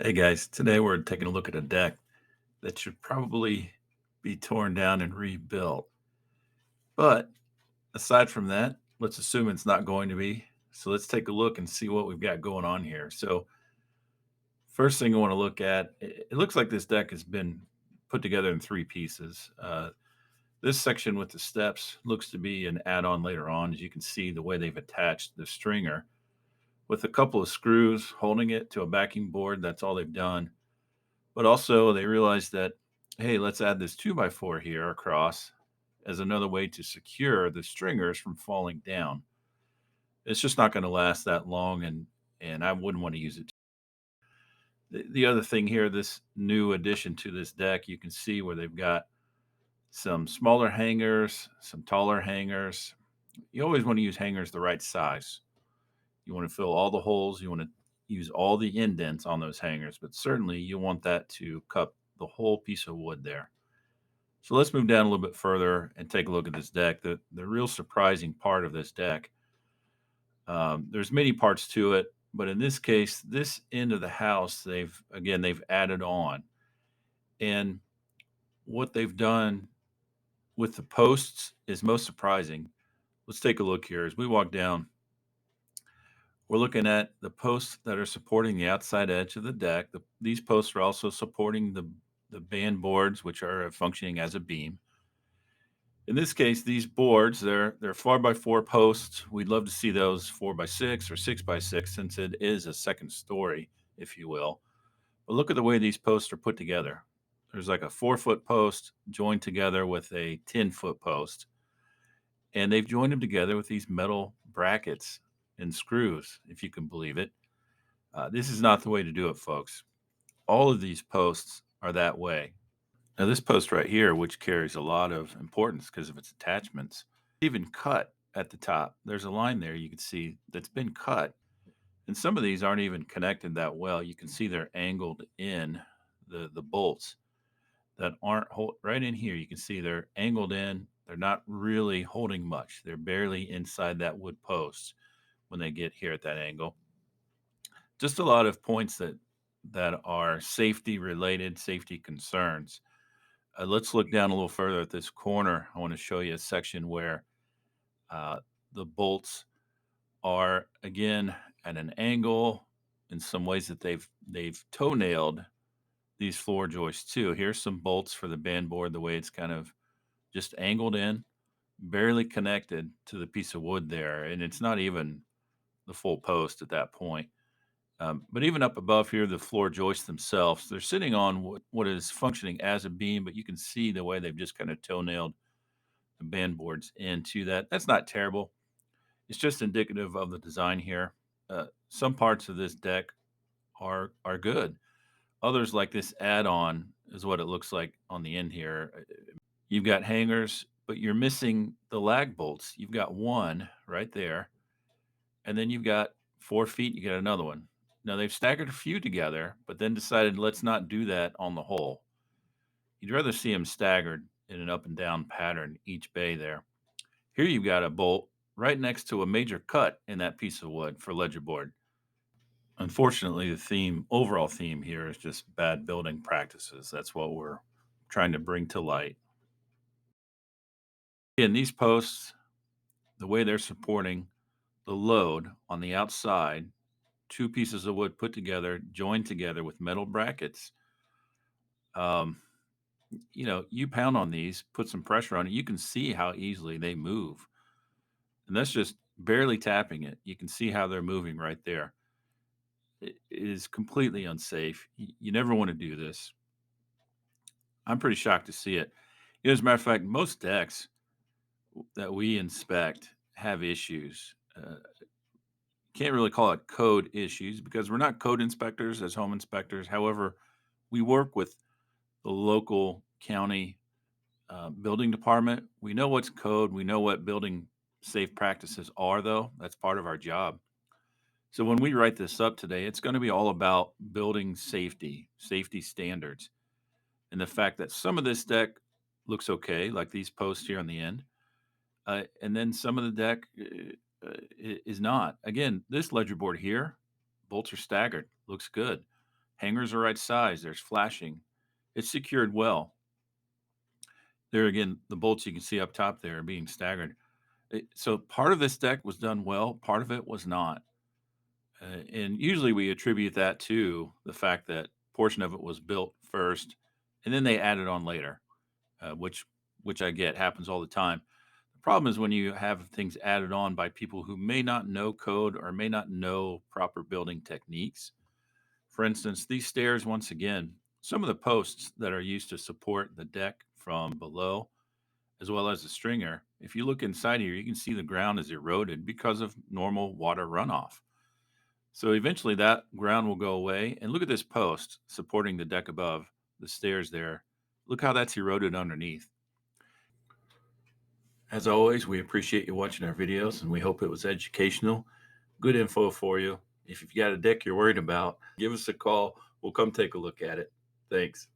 Hey guys, today we're taking a look at a deck that should probably be torn down and rebuilt. But aside from that, let's assume it's not going to be. So let's take a look and see what we've got going on here. So, first thing I want to look at, it looks like this deck has been put together in three pieces. This section with the steps looks to be an add on later on. As you can see, the way they've attached the stringer with a couple of screws holding it to a backing board. That's all they've done. But also, they realized that, hey, let's add this 2x4 here across as another way to secure the stringers from falling down. It's just not going to last that long, and I wouldn't want to use it. The other thing here, this new addition to this deck, you can see where they've got some smaller hangers, some taller hangers. You always want to use hangers the right size. You want to fill all the holes. You want to use all the indents on those hangers, but certainly you want that to cup the whole piece of wood there. So let's move down a little bit further and take a look at this deck. The real surprising part of this deck, there's many parts to it, but in this case, this end of the house, they've added on, and what they've done with the posts is most surprising. Let's take a look here as we walk down. We're looking at the posts that are supporting the outside edge of the deck. These posts are also supporting the band boards, which are functioning as a beam. In this case, these boards, they're 4x4 posts. We'd love to see those 4x6 or 6x6 since it is a second story, if you will. But look at the way these posts are put together. There's like a 4-foot post joined together with a 10-foot post, and they've joined them together with these metal brackets and screws, if you can believe it. This is not the way to do it, folks. All of these posts are that way. Now, this post right here, which carries a lot of importance because of its attachments, even cut at the top. There's a line there you can see that's been cut. And some of these aren't even connected that well. You can see they're angled in the bolts that aren't right in here. You can see they're angled in. They're not really holding much. They're barely inside that wood post when they get here at that angle. Just a lot of points that are safety related, safety concerns. Let's look down a little further at this corner. I want to show you a section where uh, the bolts are again at an angle in some ways that they've toe nailed these floor joists too. Here's some bolts for the band board, the way it's kind of just angled in, barely connected to the piece of wood there, and it's not even the full post at that point. But even up above here, the floor joists themselves, they're sitting on what is functioning as a beam, but you can see the way they've just kind of toe nailed the band boards into that. That's not terrible. It's just indicative of the design here. Some parts of this deck are good. Others, like this add-on, is what it looks like on the end here. You've got hangers, but you're missing the lag bolts. You've got one right there, and then you've got 4 feet. You got another one. Now they've staggered a few together, but then decided let's not do that on the whole. You'd rather see them staggered in an up and down pattern each bay there. Here you've got a bolt right next to a major cut in that piece of wood for ledger board. Unfortunately, the overall theme here is just bad building practices. That's what we're trying to bring to light. In these posts, the way they're supporting the load on the outside, two pieces of wood put together, joined together with metal brackets. Um, you pound on these, put some pressure on it, you can see how easily they move. And that's just barely tapping it. You can see how they're moving right there. It is completely unsafe. You never want to do this. I'm pretty shocked to see it. As a matter of fact, most decks that we inspect have issues. Can't really call it code issues because we're not code inspectors as home inspectors. However, we work with the local county building department. We know what's code. We know what building safe practices are, though. That's part of our job. So when we write this up today, it's going to be all about building safety, safety standards, and the fact that some of this deck looks okay, like these posts here on the end, and then some of the deck is not. Again, this ledger board here, bolts are staggered, looks good. Hangers are right size. There's flashing. It's secured well. There again, the bolts you can see up top there are being staggered. So part of this deck was done well, part of it was not. And usually we attribute that to the fact that portion of it was built first and then they added on later, which I get happens all the time. The problem is when you have things added on by people who may not know code or may not know proper building techniques. For instance, these stairs, once again, some of the posts that are used to support the deck from below, as well as the stringer, if you look inside here, you can see the ground is eroded because of normal water runoff. So eventually that ground will go away. And look at this post supporting the deck above the stairs there. Look how that's eroded underneath. As always, we appreciate you watching our videos and we hope it was educational. Good info for you. If you've got a deck you're worried about, give us a call. We'll come take a look at it. Thanks.